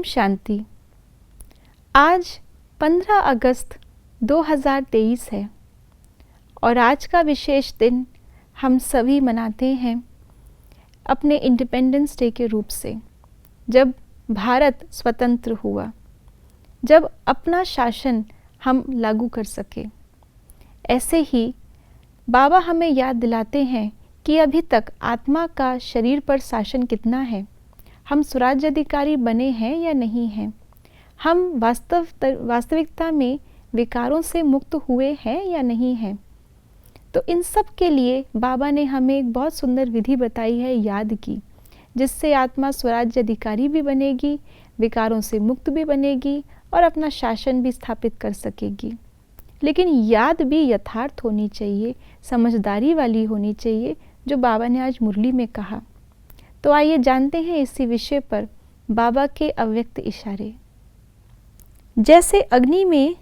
शांति। आज 15 अगस्त 2023 है और आज का विशेष दिन हम सभी मनाते हैं अपने इंडिपेंडेंस डे के रूप से, जब भारत स्वतंत्र हुआ, जब अपना शासन हम लागू कर सके। ऐसे ही बाबा हमें याद दिलाते हैं कि अभी तक आत्मा का शरीर पर शासन कितना है, हम स्वराज्य अधिकारी बने हैं या नहीं हैं, हम वास्तविकता में विकारों से मुक्त हुए हैं या नहीं हैं। तो इन सब के लिए बाबा ने हमें एक बहुत सुंदर विधि बताई है याद की, जिससे आत्मा स्वराज्य अधिकारी भी बनेगी, विकारों से मुक्त भी बनेगी और अपना शासन भी स्थापित कर सकेगी। लेकिन याद भी यथार्थ होनी चाहिए, समझदारी वाली होनी चाहिए, जो बाबा ने आज मुरली में कहा। तो आइए जानते हैं इसी विषय पर बाबा के अव्यक्त इशारे। जैसे अग्नि में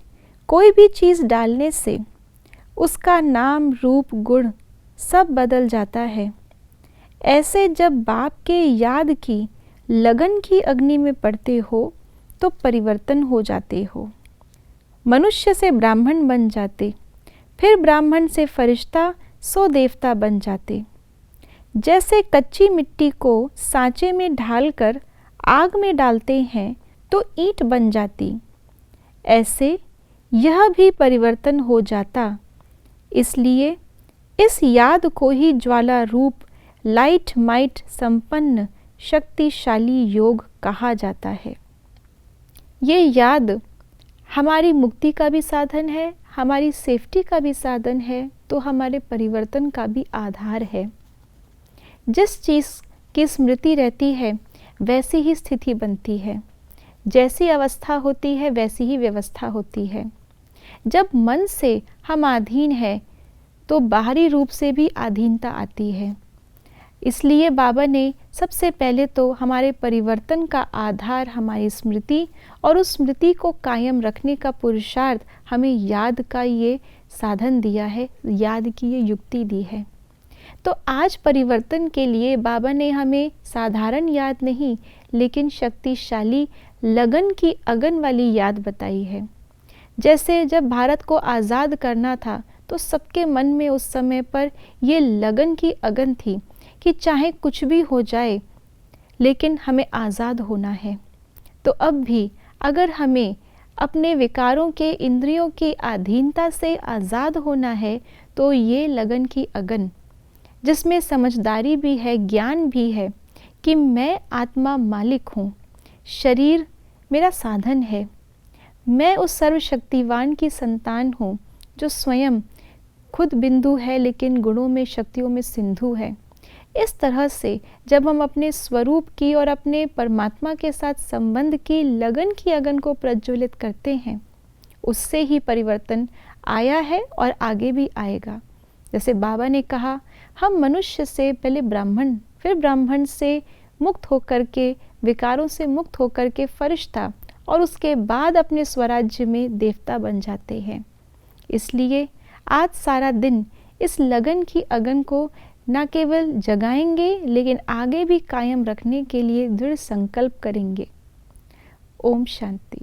कोई भी चीज़ डालने से उसका नाम, रूप, गुण सब बदल जाता है, ऐसे जब बाप के याद की लगन की अग्नि में पड़ते हो तो परिवर्तन हो जाते हो। मनुष्य से ब्राह्मण बन जाते, फिर ब्राह्मण से फरिश्ता, सो देवता बन जाते। जैसे कच्ची मिट्टी को सांचे में ढालकर आग में डालते हैं तो ईंट बन जाती, ऐसे यह भी परिवर्तन हो जाता। इसलिए इस याद को ही ज्वाला रूप, लाइट माइट संपन्न शक्तिशाली योग कहा जाता है। ये याद हमारी मुक्ति का भी साधन है, हमारी सेफ्टी का भी साधन है, तो हमारे परिवर्तन का भी आधार है। जिस चीज़ की स्मृति रहती है वैसी ही स्थिति बनती है, जैसी अवस्था होती है वैसी ही व्यवस्था होती है। जब मन से हम अधीन हैं तो बाहरी रूप से भी अधीनता आती है। इसलिए बाबा ने सबसे पहले तो हमारे परिवर्तन का आधार हमारी स्मृति और उस स्मृति को कायम रखने का पुरुषार्थ हमें याद का ये साधन दिया है, याद की ये युक्ति दी है। तो आज परिवर्तन के लिए बाबा ने हमें साधारण याद नहीं लेकिन शक्तिशाली लगन की अगन वाली याद बताई है। जैसे जब भारत को आज़ाद करना था तो सबके मन में उस समय पर ये लगन की अगन थी कि चाहे कुछ भी हो जाए लेकिन हमें आज़ाद होना है। तो अब भी अगर हमें अपने विकारों के, इंद्रियों की अधीनता से आज़ाद होना है तो ये लगन की अगन, जिसमें समझदारी भी है, ज्ञान भी है कि मैं आत्मा मालिक हूँ, शरीर मेरा साधन है, मैं उस सर्वशक्तिवान की संतान हूँ जो स्वयं खुद बिंदु है लेकिन गुणों में, शक्तियों में सिंधु है। इस तरह से जब हम अपने स्वरूप की और अपने परमात्मा के साथ संबंध की लगन की अगन को प्रज्वलित करते हैं, उससे ही परिवर्तन आया है और आगे भी आएगा। जैसे बाबा ने कहा, हम मनुष्य से पहले ब्राह्मण, फिर ब्राह्मण से मुक्त होकर के, विकारों से मुक्त होकर के फरिश्ता और उसके बाद अपने स्वराज्य में देवता बन जाते हैं। इसलिए आज सारा दिन इस लगन की अगन को न केवल जगाएंगे लेकिन आगे भी कायम रखने के लिए दृढ़ संकल्प करेंगे। ओम शांति।